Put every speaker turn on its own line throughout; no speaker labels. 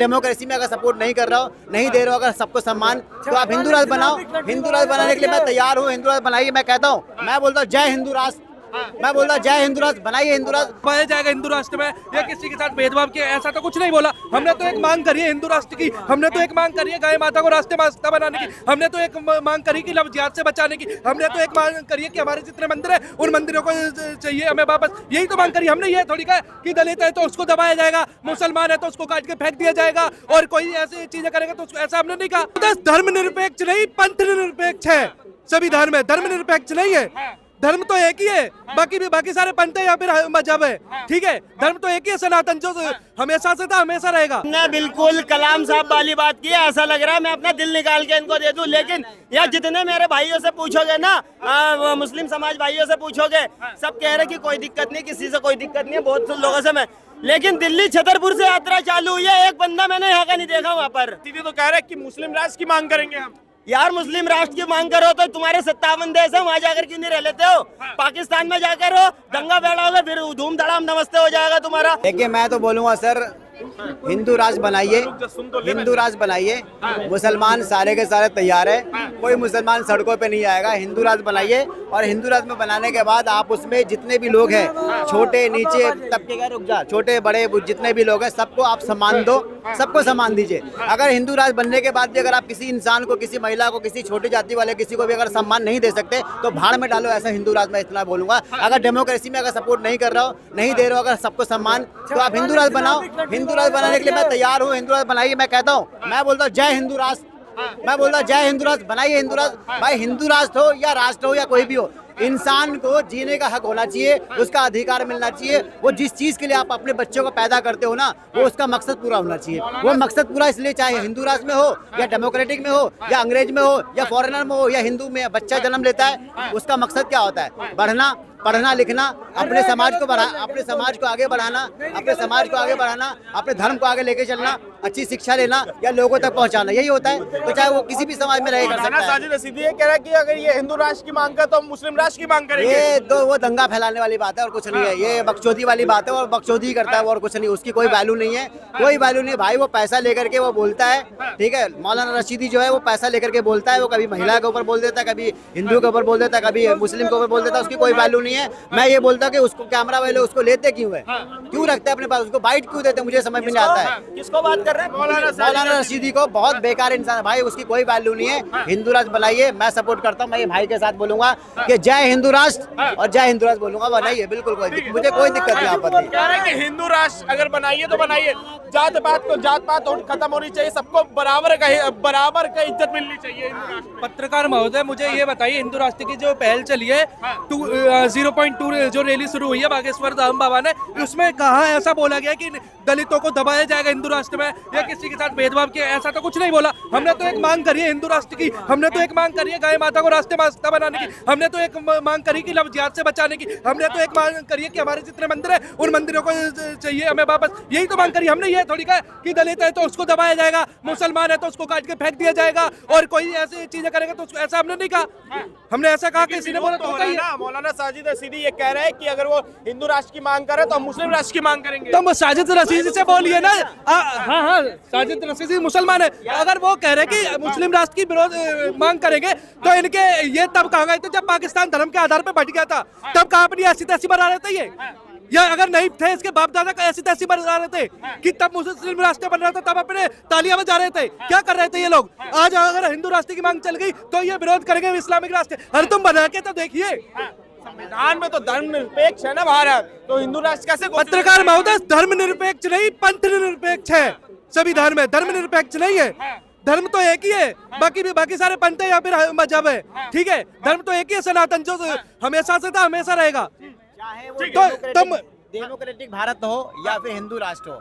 Democracy में अगर support नहीं कर रहा हो, नहीं दे रहे हो अगर सबको सम्मान, तो आप हिंदू राष्ट्र बनाओ। हिंदू राष्ट्र बनाने के लिए मैं तैयार हूँ। हिंदू राष्ट्र बनाइए, मैं कहता हूँ, मैं बोलता हूँ जय हिंदू राष्ट्र। मैं बोलता हूँ जय हिंदू राष्ट्र, बनाइए हिंदू राष्ट्र।
बनाया जाएगा हिंदू राष्ट्र में या किसी के साथ भेदभाव किया, ऐसा तो कुछ नहीं बोला। हमने तो एक मांग करी है हिंदू राष्ट्र की, हमने तो एक मांग करी है गाय माता को राष्ट्र माता बनाने की, हमने तो एक मांग करी कि लव जिहाद से बचाने की, हमने तो एक मांग करी है कि हमारे जितने मंदिर है उन मंदिरों को चाहिए हमें वापस। यही तो मांग करी हमने। ये थोड़ी कहा कि दलित है तो उसको दबाया जाएगा, मुसलमान है तो उसको काट के फेंक दिया जाएगा, और कोई ऐसी चीजें करेगा तो ऐसा हमने नहीं कहा। धर्मनिरपेक्ष नहीं, पंथ निरपेक्ष है। सभी धर्म है, धर्मनिरपेक्ष नहीं है। धर्म तो एक ही है, बाकी सारे पंथ है या फिर मजहब है, ठीक है। धर्म तो एक ही है, सनातन, जो हमेशा से था हमेशा रहेगा।
ने बिल्कुल कलाम साहब वाली बात की है। ऐसा लग रहा है मैं अपना दिल निकाल के इनको दे दूं, लेकिन यार जितने मेरे भाइयों से पूछोगे ना, मुस्लिम समाज भाइयों से पूछोगे, सब कह रहे कि कोई दिक्कत नहीं, किसी से कोई दिक्कत नहीं है, बहुत से लोगों से मैं। लेकिन दिल्ली छतरपुर से यात्रा चालू हुई है, एक बंदा मैंने यहाँ का नहीं देखा वहाँ पर।
दीदी तो कह रहे हैं कि मुस्लिम राष्ट्र की मांग करेंगे हम।
यार मुस्लिम राष्ट्र की मांग करो तो तुम्हारे 57 देश है, वहाँ जाकर क्यों नहीं रह लेते हो? पाकिस्तान में जाकर हो, दंगा बैठाओगे, फिर धूम धड़ाम नमस्ते हो जाएगा तुम्हारा।
देखिए मैं तो बोलूँगा सर, हिंदू राष्ट्र बनाइए, हिंदू राष्ट्र बनाइए। मुसलमान सारे के सारे तैयार है, कोई मुसलमान सड़कों पे नहीं आएगा। हिंदू राष्ट्र बनाइए, और हिंदू राष्ट्र में बनाने के बाद आप उसमें जितने भी लोग हैं, छोटे नीचे तबके का, रुक जा, छोटे बड़े जितने भी लोग हैं, सबको आप सम्मान दो, सबको सम्मान दीजिए। अगर हिंदू राष्ट्र बनने के बाद भी अगर आप किसी इंसान को, किसी महिला को, किसी छोटी जाति वाले किसी को भी अगर सम्मान नहीं दे सकते तो भाड़ में डालो। ऐसा हिंदू राष्ट्र में इतना बोलूंगा। अगर डेमोक्रेसी में अगर सपोर्ट नहीं कर रहा हो, नहीं दे रहे हो अगर सबको सम्मान, तो आप हिंदू राष्ट्र बनाओ। हिंदू राष्ट्र बनाने के लिए मैं तैयार हूँ। हिंदू राष्ट्र बनाइए, मैं कहता हूँ, मैं बोलता हूँ जय हिंदू राष्ट्र। मैं बोलता हूँ जय हिंदू राष्ट्र, बनाइए हिंदू राष्ट्र। भाई हिंदू राष्ट्र हो या राष्ट्र हो या कोई भी हो, इंसान को जीने का हक होना चाहिए, उसका अधिकार मिलना चाहिए। वो जिस चीज के लिए आप अपने बच्चों को पैदा करते हो ना, वो उसका मकसद पूरा होना चाहिए। वो मकसद पूरा इसलिए, चाहे हिंदू राष्ट्र में हो या डेमोक्रेटिक में हो या अंग्रेज में हो या फॉरेनर में हो या हिंदू में बच्चा जन्म लेता है, उसका मकसद क्या होता है? बढ़ना, पढ़ना लिखना, अपने समाज को अपने समाज को आगे बढ़ाना, अपने समाज को आगे बढ़ाना, अपने धर्म को आगे लेके चलना, अच्छी शिक्षा लेना या लोगों तक पहुंचाना, यही होता है। तो चाहे वो किसी भी समाज में रहे कर सकता है।
साजिद रशीदी ये कह रहा है कि अगर ये हिंदू राष्ट्र की मांग कर तो हम मुस्लिम राष्ट्र की मांग करेंगे।
ये तो वो दंगा फैलाने वाली बात है और कुछ नहीं है। ये बकचोदी वाली बात है और बकचोदी करता है और कुछ नहीं। उसकी कोई वैल्यू नहीं है, कोई वैल्यू नहीं भाई। वो पैसा लेकर के वो बोलता है, ठीक है। मौलाना रशीदी जो है वो पैसा लेकर के बोलता है। वो कभी महिला के ऊपर बोल देता है, कभी हिंदू के ऊपर बोल देता है, कभी मुस्लिम के ऊपर बोल देता है। उसकी कोई वैल्यू नहीं है। मैं ये बोलता कि उसको कैमरा वाले उसको लेते क्यों है, क्यों रखते हैं अपने पास, उसको बाइट क्यों देते हैं, मुझे समझ में नहीं आता है।
किसको बात कर रहे हैं?
मौलाना रशीदी को। बहुत बेकार इंसान है भाई, उसकी कोई वैल्यू नहीं है। हिंदू राष्ट्र बनाइए, मैं सपोर्ट करता हूँ। मैं ये भाई के साथ बोलूंगा कि जय हिंदू राष्ट्र और जय हिंदू राष्ट्र बोलूंगा। बनाइए बिल्कुल, मुझे कोई दिक्कत नहीं। आप
कह रहे हैं कि हिंदू राष्ट्र अगर बनाइए तो बनाइए, जात पात खत्म होनी चाहिए, सबको बराबर का इज्जत मिलनी चाहिए।
पत्रकार महोदय, मुझे ये बताइए, हिंदू राष्ट्र की जो पहल चली है 0.2 जो रैली शुरू हुई है बागेश्वर धाम बाबा ने, उसमें कहा ऐसा बोला गया कि दलितों को दबाया जाएगा हिंदू राष्ट्र में या किसी के साथ भेदभाव किया, ऐसा तो कुछ नहीं बोला। हमने तो एक मांग करी है हिंदू राष्ट्र की, हमने तो एक मांग करी है गाय माता को राष्ट्र माता बनाने की, हमने तो एक मांग करी कि लव जिहाद से बचाने की, हमने तो एक मांग करी है कि हमारे जितने मंदिर है उन मंदिरों को चाहिए हमें वापस। यही तो मांग करी हमने। ये थोड़ी कहा कि दलित है तो उसको दबाया जाएगा, मुसलमान है तो उसको काट के फेंक दिया जाएगा, और कोई ऐसी चीजें करेगा तो ऐसा हमने नहीं कहा। हमने ऐसा कहा कि किसी ने बोला तो
ना। मौलाना साजिद रशीदी ये कह रहे हैं कि अगर वो हिंदू राष्ट्र की मांग करे तो हम मुस्लिम राष्ट्र की मांग करेंगे।
तो साजिद रशीदी से बोलिए ना। हाँ, साजिद रशीदी मुसलमान है। अगर वो कह रहे कि मुस्लिम राष्ट्र की विरोध मांग करेंगे तो इनके ये तब कहा गए थे जब पाकिस्तान धर्म के आधार पर बट गया था, तब कहा अपनी ऐसी तैसी बना रहे थे ये, या अगर नहीं थे इसके बाप दादा का ऐसी तैसी बना रहे थे कि तब मुस्लिम राष्ट्र बन रहा था, तब अपने तालियां बजा रहे थे। क्या कर रहे थे ये लोग? आज अगर हिंदू राष्ट्र की मांग चल गई तो ये विरोध करेंगे इस्लामिक राष्ट्र। अरे तुम बना के तो देखिए,
संविधान में तो धर्मनिरपेक्ष है ना भारत, तो हिंदू राष्ट्र कैसे?
पत्रकार महोदय, धर्मनिरपेक्ष नहीं, पंथ निरपेक्ष है। सभी धर्म है, धर्मनिरपेक्ष नहीं है। धर्म तो एक ही है, बाकी सारे पंथ है या फिर मजहब है, ठीक है। धर्म तो एक ही है, सनातन, जो हमेशा से था हमेशा रहेगा।
चाहे वो डेमोक्रेटिक भारत हो या फिर हिंदू राष्ट्र हो,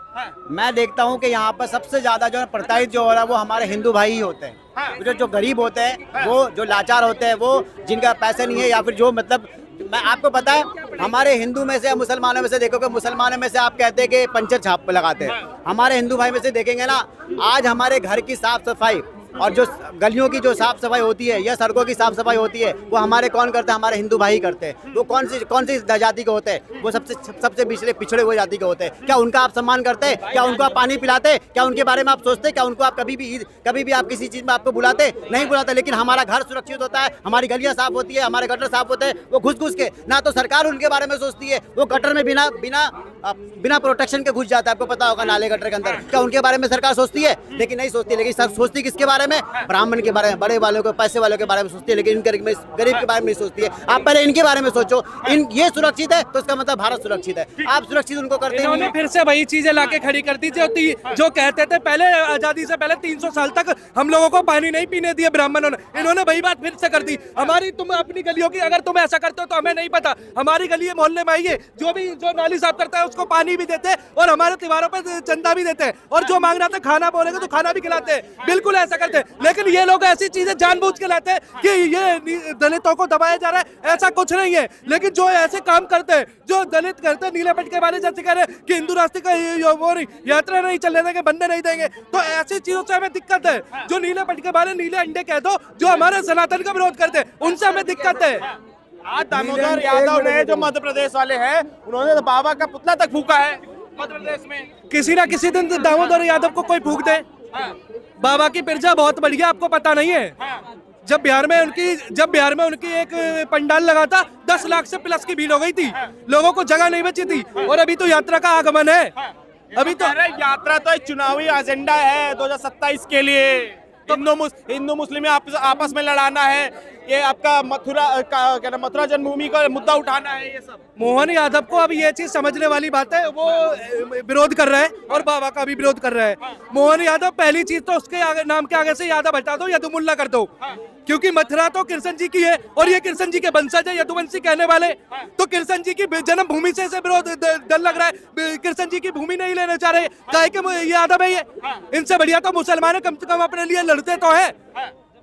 मैं देखता हूँ कि यहाँ पर सबसे ज्यादा जो प्रताड़ित जो हो रहा है वो हमारे हिंदू भाई ही होते हैं। जो गरीब होते हैं, वो जो लाचार होते हैं, वो जिनका पैसे नहीं है, या फिर जो मतलब, मैं आपको पता है हमारे हिंदू में से या मुसलमानों में से देखोगे, मुसलमानों में से आप कहते हैं कि पंचर छाप लगाते हैं, हमारे हिंदू भाई में से देखेंगे ना, आज हमारे घर की साफ सफाई और जो गलियों की जो साफ सफाई होती है या सड़कों की साफ सफाई होती है वो हमारे कौन करते हैं? हमारे हिंदू भाई करते हैं। वो कौन सी जाति के होते हैं? वो सबसे पिछड़े हुए जाति के होते हैं। क्या उनका आप सम्मान करते हैं? क्या उनको आप पानी पिलाते? क्या उनके बारे में आप सोचते? क्या उनको आप कभी भी आप किसी चीज में आपको बुलाते? नहीं बुलाते। लेकिन हमारा घर सुरक्षित होता है, हमारी गलियां साफ होती है, हमारे गटर साफ होते हैं। वो घुस के ना तो सरकार उनके बारे में सोचती है, वो गटर में बिना प्रोटेक्शन के घुस जाता है। आपको पता होगा नाले गटर के अंदर। क्या उनके बारे में सरकार सोचती है? लेकिन नहीं सोचती। लेकिन सब सोचती किसके बारे में? ब्राह्मण के बारे में, बड़े वालों के, पैसे वालों के बारे में सोचती है। लेकिन गरीब के बारे में नहीं सोचती है। आप पहले इनके बारे में सोचो। ये सुरक्षित है तो इसका मतलब भारत सुरक्षित है। आप सुरक्षित उनको करते हैं।
इन्होंने फिर से वही चीजें लाके खड़ी कर दी जो कहते थे पहले, आजादी से पहले 300 साल तक हम लोगों को पानी नहीं पीने दिए ब्राह्मणों ने। इन्होंने वही बात फिर से कर दी। तुम अपनी गलियों की अगर तुम ऐसा करते हो तो हमें नहीं पता। हमारी गली मोहल्ले में आइए, जो नाली साफ करता है उसको पानी भी देते हैं और हमारे त्योहारों पर चंदा भी देते हैं। और जो मांग रहा था खाना बोलेंगे तो खाना भी खिलाते हैं। बिल्कुल ऐसा करते हैं। लेकिन ये लोग ऐसी चीजें जानबूझ के लाते हैं कि ये दलितों को दबाया जा रहा है, ऐसा कुछ नहीं है। लेकिन जो ऐसे काम करते हैं, जो दलित करते हैं, नीले पट के बारे जैसे कह रहे हैं कि हिंदू राष्ट्र का यात्रा नहीं चलने देंगे, बनने नहीं देंगे, तो ऐसी चीजों से हमें दिक्कत है। जो नीले पट के बारे नीले अंडे कह दो, जो हमारे सनातन का विरोध करते हैं, उनसे हमें दिक्कत है।
आज दामोदर यादव ने, जो मध्य प्रदेश वाले हैं, उन्होंने तो बाबा का पुतला तक फूका है मध्य प्रदेश में।
किसी ना किसी दिन दामोदर यादव को कोई फूक दे। बाबा की पिरजा बहुत बढ़िया, आपको पता नहीं है। जब बिहार में उनकी एक पंडाल लगा था, 10 लाख से प्लस की भीड़ हो गई थी। लोगों को जगह नहीं बची थी। और अभी तो यात्रा का आगमन है। अभी तो
यात्रा तो एक चुनावी एजेंडा है 2027 के लिए। हिंदू मुस्लिम आपस में लड़ाना है। ये आपका मथुरा जन्मभूमि का मुद्दा उठाना है। ये सब
मोहन यादव को अब ये चीज समझने वाली बात है। वो विरोध कर रहा है और बाबा का भी विरोध कर रहा है। मोहन यादव, पहली चीज तो उसके नाम के आगे से यादव हटा दो, यदुमुल्ला कर दो। क्योंकि मथुरा तो कृष्ण जी की है और ये कृष्ण जी के वंशज है, यदुवंशी कहने वाले। तो कृष्ण जी की जन्मभूमि से विरोध डर लग रहा है। कृष्ण जी की भूमि नहीं लेना चाह रहे। काहे के यादव है ये? इनसे बढ़िया तो मुसलमान है, कम से कम अपने लिए लड़ते तो है,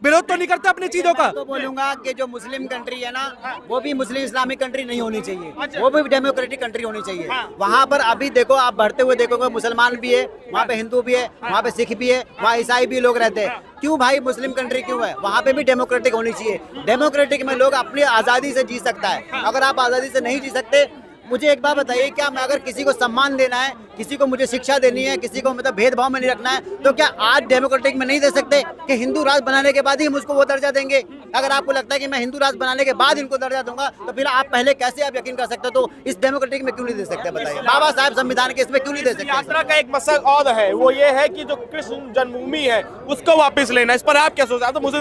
विरोध तो नहीं करते अपनी चीजों का।
तो बोलूंगा कि जो मुस्लिम कंट्री है ना, वो भी मुस्लिम इस्लामिक कंट्री नहीं होनी चाहिए। वो भी डेमोक्रेटिक कंट्री होनी चाहिए। वहाँ पर अभी देखो, आप बढ़ते हुए देखोगे, मुसलमान भी है वहाँ पे, हिंदू भी है वहाँ पे, सिख भी है वहाँ, ईसाई भी लोग रहते हैं। क्यों भाई मुस्लिम कंट्री क्यों है? वहाँ पे भी डेमोक्रेटिक होनी चाहिए। डेमोक्रेटिक में लोग अपनी आज़ादी से जी सकता है। अगर आप आज़ादी से नहीं जी सकते, मुझे एक बात बताइए, क्या मैं अगर किसी को सम्मान देना है, किसी को मुझे शिक्षा देनी है, किसी को मतलब भेदभाव में नहीं रखना है, तो क्या आज डेमोक्रेटिक में नहीं दे सकते कि हिंदू राष्ट्र बनाने के बाद ही हम उसको वो दर्जा देंगे? अगर आपको लगता है कि मैं हिंदू राष्ट्र बनाने के बाद इनको दर्जा दूंगा, तो फिर आप पहले कैसे आप यकीन कर सकते हो? तो इस डेमोक्रेटिक में क्यों नहीं दे सकते? बताइए, बाबा साहब संविधान के इसमें क्यों नहीं दे सकते?
यात्रा का एक मकसद और है, वो ये है कि जो कृष्ण जन्मभूमि है उसको वापस लेना। इस पर आप क्या सोचते हैं? तो मुझे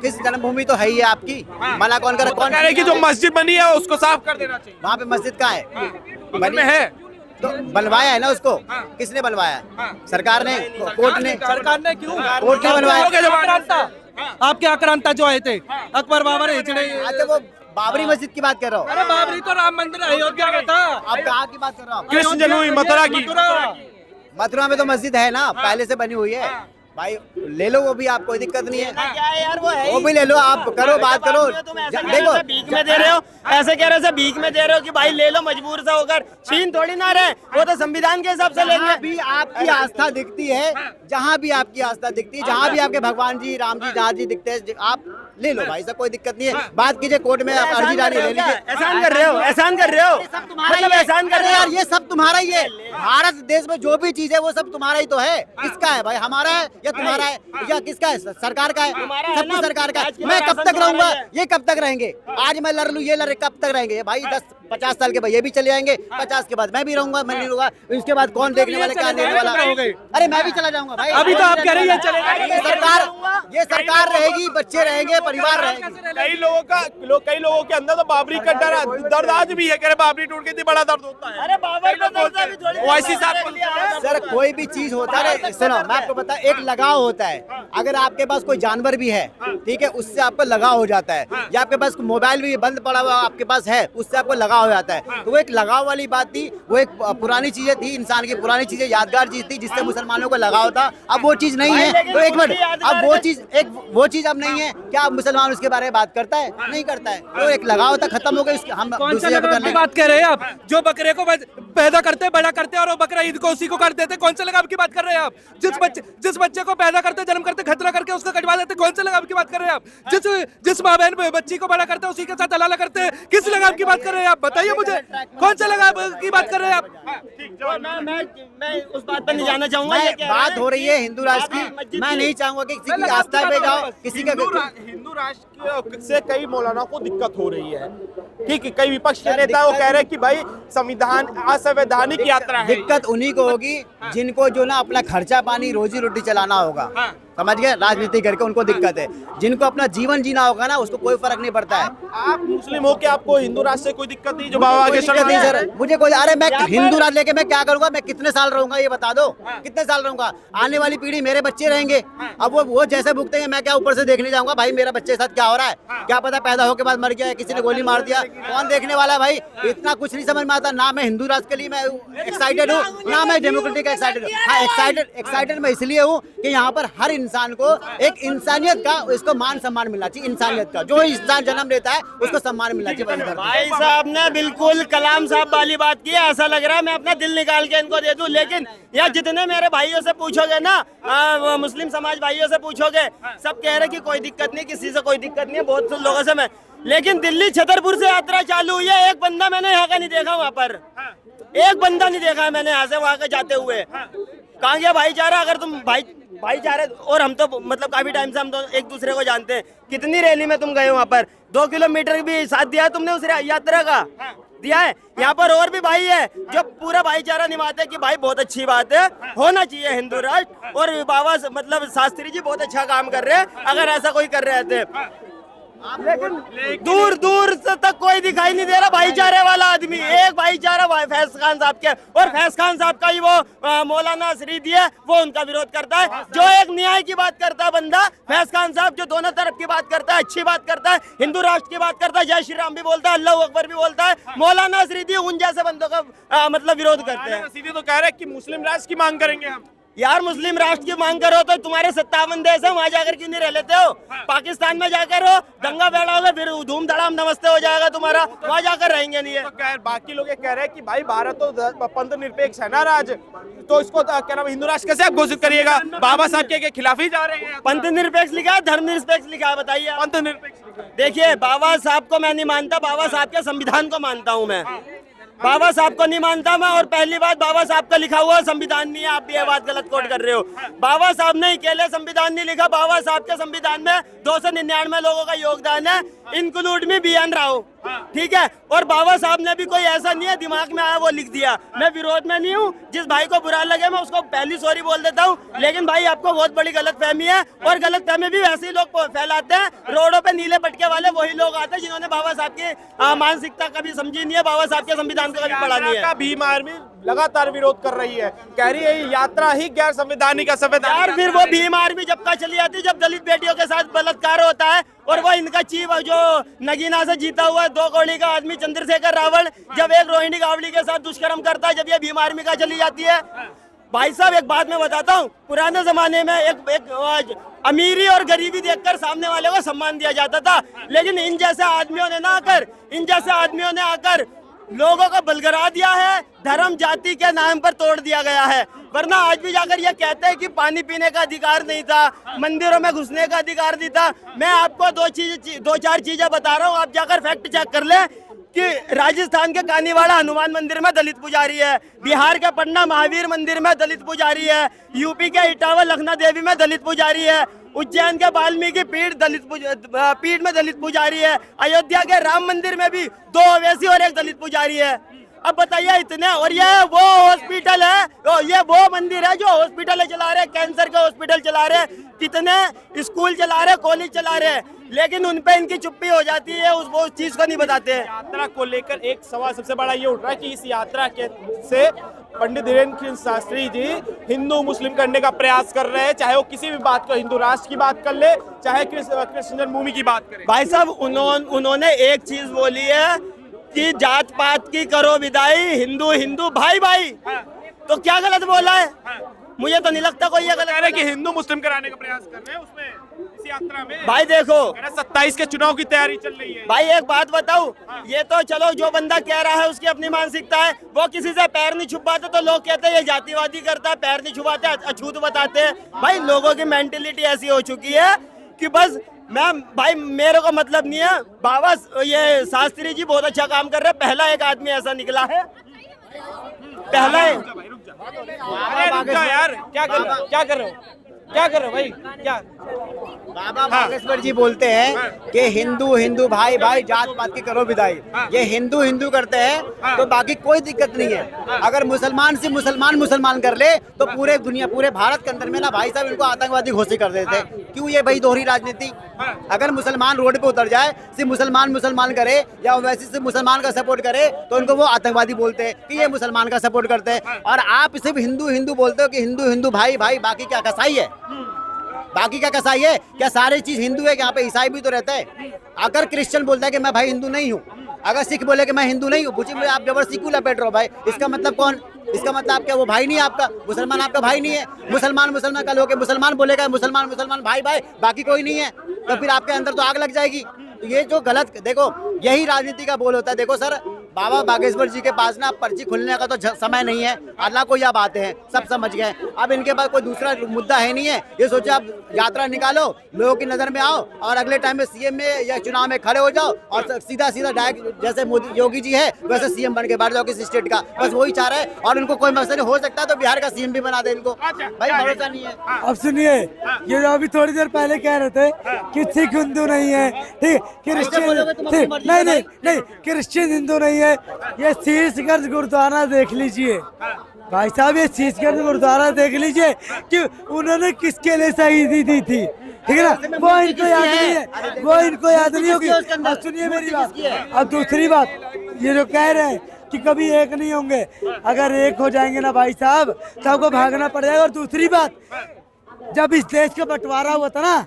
किस जन्मभूमि तो है ही है आपकी, मना कौन कर? कौन कह रहे
कि जो मस्जिद बनी है उसको साफ कर देना चाहिए?
वहाँ पे मस्जिद कहाँ है?
बनी है
तो बनवाया है ना उसको। किसने बनवाया? सरकार ने, कोर्ट ने।
सरकार ने क्यों?
कोर्ट ने बनवाया।
आपके आक्रांता जो आए थे, अकबर बाबर हिजड़े।
अच्छा, वो बाबरी मस्जिद की बात कर रहा हूँ।
अरे बाबरी तो राम मंदिर अयोध्या में था।
आप कहाँ की बात कर रहा हूँ?
कृष्ण जन्मभूमि मथुरा की।
मथुरा में तो मस्जिद है ना, पहले से बनी हुई है भाई। ले लो, वो भी, आप कोई दिक्कत नहीं है।
क्या है यार, वो है
वो भी ले लो, आप करो, बात करो।
देखो, भीख में दे रहे हो, ऐसे कह रहे हो भीख में दे रहे हो कि भाई ले लो मजबूर से होकर। छीन थोड़ी ना रहे, वो तो संविधान के हिसाब से लेंगे।
भी आपकी आस्था दिखती है, जहाँ भी आपकी आस्था दिखती है, जहाँ भी आपके भगवान जी, राम जी, जहाँ जी दिखते हैं, आप ले लो भाई, सब कोई दिक्कत नहीं है। बात कीजिए कोर्ट में, आप अर्जी डाली, ले लीजिए।
एहसान कर रहे हो, एहसान कर रहे हो, मतलब एहसान कर रहे हो
यार। ये सब तुम्हारा ही है। भारत देश में जो भी चीज है वो सब तुम्हारा ही तो है। किसका है भाई? हमारा है या तुम्हारा है या किसका है? सरकार का है, सब कुछ सरकार का है। मैं कब तक रहूंगा? ये कब तक रहेंगे? आज मैं लड़ लूं, ये लड़े, कब तक रहेंगे भाई? 10-50 साल के बाद ये भी चले जाएंगे, 50 के बाद मैं भी रहूंगा, मैं नहीं रहूंगा। उसके बाद कौन देखने वाले, क्या देखने वाला? अरे मैं भी चला जाऊंगा भाई।
अभी तो आप कह रहे हैं चलेगा।
ये सरकार रहेगी, बच्चे रहेंगे, परिवार रहेगी।
कई लोगों के अंदर तो बाबरी का दर्द आज भी है। कह रहे बाबरी टूट गई थी, बड़ा दर्द होता है।
अरे बाबर का दर्द अभी थोड़ी
वैसी
सर, कोई भी चीज होता है, सुनो मैं आपको बता, एक लगाव होता है। अगर आपके पास कोई जानवर भी है, ठीक है, उससे आपको लगाव हो जाता है। या आपके पास मोबाइल भी बंद पड़ा हुआ आपके पास है, उससे आपको लगाव हो जाता है। तो वो एक लगाव वाली बात थी, वो एक पुरानी चीजें थी, इंसान की पुरानी चीजें, यादगार चीज थी, जिससे मुसलमानों को लगाव था। अब वो चीज नहीं है। तो एक मिनट, अब वो चीज अब नहीं है। क्या अब मुसलमान उसके बारे में बात करता है? नहीं करता है। तो एक लगाव था, खत्म हो गया। हम
कौन सा लगाव की बात कह रहे हैं आप? जो बकरे को पैदा करते बड़ा करते और वो बकरा ईद को उसी को कर देते, कौन सा लगाव की बात कर रहे हैं आप? जिस बच्चे को पैदा करते जन्म करते खतरा करके उसको कटवा देते, कौन से लगाव की बात कर रहे हैं आप? जिस माँ बहन बच्ची को बड़ा करते उसी के साथ हलाला करते हैं, किस लगाव की बात कर रहे हैं आप? बताइए मुझे, कौन से लगाव की बात कर रहे हैं आप?
मैं उस बात पर नहीं जाना चाहूंगा।
बात हो रही है हिंदू राष्ट्र की, मैं नहीं चाहूंगा कि किसी की आस्था पे जाओ, किसी का
हिंदू राष्ट्र से कई मौलाना को दिक्कत हो रही है। ठीक है, कई विपक्ष के नेता वो कह रहे हैं कि भाई संविधान असंवैधानिक यात्रा है।
दिक्कत उन्हीं को होगी जिनको जो ना अपना खर्चा पानी रोजी रोटी चलाना होगा, समझ गए? राजनीति करके उनको दिक्कत है। जिनको अपना जीवन जीना होगा ना उसको कोई फर्क नहीं पड़ता है।
आप मुस्लिम हो के आपको हिंदू राष्ट्र से कोई दिक्कत नहीं? जो बाबा के
दिक्कत नहीं सर, मुझे कोई, अरे मैं हिंदू राज लेके मैं क्या करूंगा? मैं कितने साल रहूंगा ये बता दो, कितने साल रहूंगा? आने वाली पीढ़ी मेरे बच्चे रहेंगे, अब वो जैसे भुगतेंगे मैं क्या ऊपर से देखने जाऊंगा? भाई मेरा बच्चे के साथ क्या हो रहा है, क्या पता पैदा होके बाद मर गया, किसी ने गोली मार दिया, कौन देखने वाला है? भाई इतना कुछ नहीं समझ में आता। ना मैं हिंदू राष्ट्र के लिए मैं एक्साइटेड हूँ, ना मैं डेमोक्रेटिक एक्साइटेड हूँ। हाँ, एक्साइटेड मैं इसलिए हूँ कि यहाँ पर हर इंसान को एक इंसानियत का, इसको मान सम्मान मिलना चाहिए। इंसानियत का, जो इंसान जन्म लेता है उसको सम्मान मिलना चाहिए।
भाई साहब ने बिल्कुल कलाम साहब वाली बात की है। ऐसा लग रहा है मैं अपना दिल निकाल के इनको दे दूं। लेकिन यार जितने मेरे भाइयों से पूछोगे ना, मुस्लिम समाज भाइयों से पूछोगे, सब कह रहे कि कोई दिक्कत नहीं, किसी से कोई दिक्कत नहीं है, बहुत से लोगों से मैं। लेकिन दिल्ली छतरपुर से यात्रा चालू हुई है, एक बंदा मैंने यहाँ का नहीं देखा, वहाँ पर एक बंदा नहीं देखा है मैंने यहाँ से वहाँ का जाते हुए। कहाँ गया भाईचारा? अगर तुम भाईचारे, और हम तो मतलब काफी टाइम से हम तो एक दूसरे को जानते हैं। कितनी रैली में तुम गए वहाँ पर? 2 किलोमीटर भी साथ दिया तुमने उस यात्रा का, दिया है। यहाँ पर और भी भाई है जो पूरा भाईचारा निभाते हैं कि भाई बहुत अच्छी बात है, होना चाहिए हिंदू राष्ट्र, और बाबा मतलब शास्त्री जी बहुत अच्छा काम कर रहे हैं अगर ऐसा कोई कर रहे थे। लेकिन दूर दूर से तक कोई दिखाई नहीं दे रहा भाईचारे वाला आदमी। एक भाईचारा फैज खान साहब के, और फैज खान साहब का ही वो मौलाना शरीदी है, वो उनका विरोध करता है। जो एक न्याय की बात करता है बंदा, फैज खान साहब जो दोनों तरफ की बात करता है, अच्छी बात करता है, हिंदू राष्ट्र की बात करता है, जय श्री राम भी बोलता है, अल्लाह अकबर भी बोलता है। मौलाना शरीदी उन जैसे बंदों का मतलब विरोध करते हैं।
सीधे तो कह रहे हैं कि मुस्लिम राष्ट्र की मांग करेंगे हम।
यार मुस्लिम राष्ट्र की मांग करो तो तुम्हारे 57 देश है, वहाँ जाकर क्यों नहीं रह लेते हो? पाकिस्तान में जाकर हो, दंगा बैठा होगा, फिर धूम धड़ाम नमस्ते हो जाएगा तुम्हारा, वहाँ जाकर रहेंगे नहीं है।
तो बाकी लोग ये कह रहे हैं कि भाई भारत तो पंथ निरपेक्ष है ना राज, तो इसको क्या नाम हिंदू राष्ट्र कैसे आप घोषित करिएगा? बाबा साहब के खिलाफ ही जा रहे हैं।
पंथ निरपेक्ष लिखा है, धर्म निरपेक्ष लिखा है, बताइए।
पंथ निरपेक्ष
देखिए, बाबा साहब को मैं नहीं मानता, बाबा साहब के संविधान को मानता हूँ मैं। बाबा साहब को नहीं मानता मैं, और पहली बात बाबा साहब का लिखा हुआ संविधान नहीं है, आप भी ये बात गलत कोट कर रहे हो। बाबा साहब ने अकेले संविधान नहीं लिखा, बाबा साहब के संविधान में 299 लोगों का योगदान है, इंक्लूड में BN राव, ठीक है। और बाबा साहब ने भी कोई ऐसा नहीं है दिमाग में आया वो लिख दिया। मैं विरोध में नहीं हूँ, जिस भाई को बुरा लगे मैं उसको पहली सॉरी बोल देता हूँ। लेकिन भाई आपको बहुत बड़ी गलतफहमी है, और गलतफहमी भी वैसे ही लोग फैलाते हैं। रोडों पे नीले पटके वाले वही लोग आते हैं जिन्होंने बाबा साहब की मानसिकता कभी समझी नहीं है, बाबा साहब के संविधान को कभी पढ़ा नहीं है।
भीम आर्मी लगातार विरोध कर रही है, कह रही है यात्रा ही गैर संवैधानिक असंवैधानिक।
यार फिर वो भीम आर्मी जब का चली आती, जब दलित बेटियों के साथ बलात्कार होता है, और वो इनका चीफ जो नगीना से जीता हुआ 2 कौड़ी का आदमी चंद्रशेखर रावल जब एक रोहिणी गावड़ी के साथ दुष्कर्म करता है, जब ये भीम आर्मी का चली जाती है। भाई साहब एक बात मैं बताता हूँ, पुराने जमाने में एक अमीरी और गरीबी देखकर सामने वाले को सम्मान दिया जाता था। लेकिन इन जैसे आदमियों ने आकर लोगों को बलगरा दिया है, धर्म जाति के नाम पर तोड़ दिया गया है। वरना आज भी जाकर ये कहते हैं कि पानी पीने का अधिकार नहीं था, मंदिरों में घुसने का अधिकार नहीं था। मैं आपको 2-4 चीजें बता रहा हूँ, आप जाकर फैक्ट चेक कर ले कि राजस्थान के कानीवाड़ा हनुमान मंदिर में दलित पुजारी है, बिहार के पटना महावीर मंदिर में दलित पुजारी है, यूपी के इटावा लखना देवी में दलित पुजारी है, उज्जैन के वाल्मीकि पीठ में दलित पुजारी है, अयोध्या के राम मंदिर में भी 2 ओवैसी और 1 दलित पुजारी है। अब बताइए इतने, और ये वो हॉस्पिटल है, ये वो मंदिर है जो हॉस्पिटल चला रहे, कैंसर के हॉस्पिटल चला रहे, कितने स्कूल चला रहे, कॉलेज चला रहे, लेकिन उन पे इनकी चुप्पी हो जाती है, उस चीज को नहीं बताते।
यात्रा को लेकर एक सवाल सबसे बड़ा ये उठ रहा है कि इस यात्रा के से पंडित धीरेन्द्र शास्त्री जी हिंदू मुस्लिम करने का प्रयास कर रहे हैं, चाहे वो किसी भी बात को, हिंदू राष्ट्र की बात कर ले, चाहे कृष्ण जन्मभूमि की बात करें।
भाई साहब उन्होंने एक चीज बोली है कि जात पात की करो विदाई, हिंदू हिंदू भाई भाई। तो क्या गलत बोला है? मुझे तो नहीं लगता कोई ये
कह रहे हैं
गलत।
कि हिंदू मुस्लिम कराने का प्रयास कर रहे हैं उसमें, इस यात्रा में।
भाई देखो,
27 के चुनाव की तैयारी चल रही है।
भाई एक बात बताऊं, ये तो चलो जो बंदा कह रहा है उसकी अपनी मानसिकता है, वो किसी से पैर नहीं छुपाते तो लोग कहते हैं ये जातिवादी करता है, पैर नहीं छुपाते अछूत बताते हैं। भाई लोगों की मेंटेलिटी ऐसी हो चुकी है कि बस भाई मेरे को मतलब नहीं है। बाबा ये शास्त्री जी बहुत अच्छा काम कर रहे हैं, पहला एक आदमी ऐसा निकला है, पहला है।
अरे रुक जा यार, क्या कर रहे हो भाई, क्या?
बाबा बागेश्वर जी बोलते हैं कि हिंदू हिंदू भाई भाई जात पात की करो विदाई। ये हिंदू हिंदू करते हैं तो बाकी कोई दिक्कत नहीं है। अगर मुसलमान से मुसलमान कर ले तो पूरे दुनिया, पूरे भारत के अंदर में ना भाई साहब इनको आतंकवादी घोषित कर देते। क्यों ये भाई दोहरी राजनीति? अगर मुसलमान रोड पे उतर जाए, सिर्फ मुसलमान करे या वैसे सिर्फ मुसलमान का सपोर्ट करे तो उनको वो आतंकवादी बोलते हैं कि ये मुसलमान का सपोर्ट करते हैं। और आप सिर्फ हिंदू हिंदू बोलते हो कि हिंदू हिंदू भाई भाई, बाकी क्या कसाई है? बाकी क्या कसाई है? क्या सारी चीज हिंदू है? यहाँ पे ईसाई भी तो रहता है। अगर क्रिश्चियन बोलता है कि मैं भाई हिंदू नहीं हूँ, अगर सिख बोले कि मैं हिंदू नहीं हूँ, पूछिए मुझे आप जबरदस्ती क्यों लपेट रहे हो भाई? इसका मतलब कौन? इसका मतलब आप क्या वो भाई नहीं है आपका? मुसलमान आपका भाई नहीं है? मुसलमान का लोग मुसलमान बोलेगा मुसलमान भाई भाई, बाकी कोई नहीं है, तो फिर आपके अंदर तो आग लग जाएगी। तो ये जो गलत, देखो यही राजनीति का बोल होता है। देखो सर, बाबा बागेश्वर जी के पास ना पर्ची खुलने का तो समय नहीं है, अल्लाह को यह बातें हैं, सब समझ गए। अब इनके पास कोई दूसरा मुद्दा है नहीं है। ये सोचे आप यात्रा निकालो, लोगों की नजर में आओ और अगले टाइम में सीएम में या चुनाव में खड़े हो जाओ और सीधा डायरेक्ट जैसे मोदी योगी जी है वैसे सीएम बन के बैठ जाओ किसी स्टेट का, बस वही चाह रहे हैं। और इनको कोई मसला नहीं, हो सकता है तो बिहार का सीएम भी बना दे इनको, भाई भरोसा नहीं है।
अब सुनिए, ये जो अभी थोड़ी देर पहले कह रहे थे कि सिख हिंदू नहीं है, ठीक, क्रिश्चियन नहीं क्रिश्चियन हिंदू नहीं है। ये शीशगंज गुरुद्वारा देख लीजिए भाई साहब, ये शीशगंज गुरुद्वारा देख लीजिए कि उन्होंने किसके लिए शहीदी दी थी, ठीक है ना? वो इनको याद नहीं है, वो इनको याद नहीं होगी। अब सुनिए मेरी बात। अब दूसरी बात, ये जो कह रहे हैं कि कभी एक नहीं होंगे, अगर एक हो जाएंगे ना भाई साहब तो आपको भागना पड़ जाएगा। और दूसरी बात, जब इस देश का बंटवारा हुआ था ना,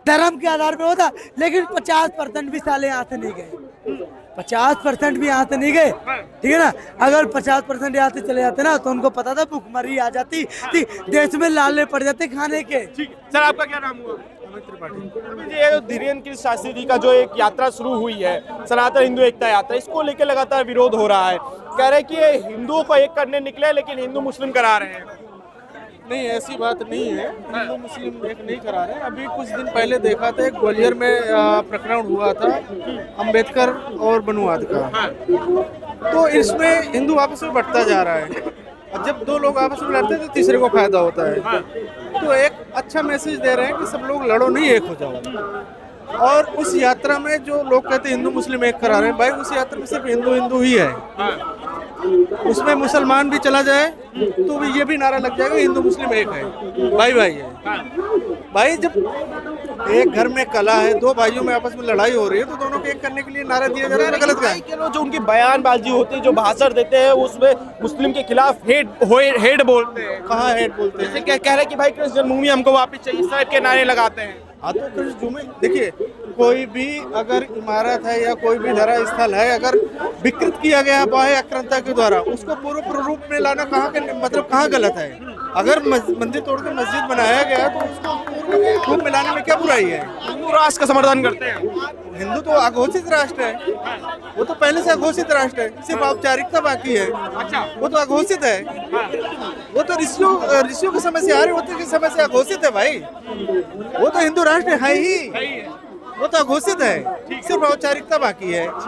धर्म के आधार पे होता, लेकिन 50% भी साले यहाँ से नहीं गए, 50% भी यहाँ से नहीं गए, ठीक है ना? अगर 50% यहाँ से चले जाते ना तो उनको पता था भूखमरी आ जाती, देश में लाले पड़ जाते खाने के।
सर आपका क्या नाम हुआ? ये धीरेन्द्र शास्त्री जी का जो एक यात्रा शुरू हुई है, सनातन हिंदू एकता यात्रा, इसको लेकर लगातार विरोध हो रहा है। कह रहे हैं कि ये हिंदुओं को एक करने निकले लेकिन हिंदू मुस्लिम करा रहे हैं।
नहीं, ऐसी बात नहीं है, हिंदू मुस्लिम एक नहीं करा रहे। अभी कुछ दिन पहले देखा था, ग्वालियर में प्रकरण हुआ था अंबेडकर और बनुवाद का, तो इसमें हिंदू आपस में बढ़ता जा रहा है। और जब दो लोग आपस में लड़ते हैं तो तीसरे को फायदा होता है। तो एक अच्छा मैसेज दे रहे हैं कि सब लोग लड़ो नहीं, एक हो जाओ। और उस यात्रा में जो लोग कहते हैं हिंदू मुस्लिम एक करा रहे हैं, भाई उस यात्रा में सिर्फ हिंदू हिंदू ही है, उसमें मुसलमान भी चला जाए तो ये भी नारा लग जाएगा हिंदू मुस्लिम एक है, भाई भाई है। भाई जब एक घर में कला है, दो भाइयों में आपस में लड़ाई हो रही है, तो दोनों को एक करने के लिए नारा दिया जा रहा है, गलत है।
जो उनकी बयानबाजी होती है, जो भाषण देते हैं, उसमें मुस्लिम के खिलाफ हेड बोलते हैं।
कहाँ हेड बोलते हैं?
जैसे कह रहे हैं कि भाई कृष्ण जन्मभूमि हमको वापस चाहिए, इस टाइप के नारे लगाते हैं।
हाँ, तो कृष्ण जन्मभूमि देखिए, कोई भी अगर इमारत है या कोई भी धरा स्थल है, अगर विकृत किया गया बाह्य आक्रांता के द्वारा, उसको पूर्ण रूप में लाना कहाँ के मतलब कहाँ गलत है? अगर मंदिर तोड़ के मस्जिद बनाया गया तो उसको पूर्ण रूप में लाने में क्या बुराई है?
हिंदू राष्ट्र का समर्थन करते हैं।
हिंदू तो अघोषित राष्ट्र है, वो तो पहले से अघोषित राष्ट्र है, सिर्फ औपचारिकता बाकी है।
अच्छा,
वो तो अघोषित है, वो तो ऋषियों के समय से आर्यवत के समय से अघोषित है भाई। वो तो हिंदू राष्ट्र है ही, वो तो अघोषित है, सिर्फ औपचारिकता बाकी है।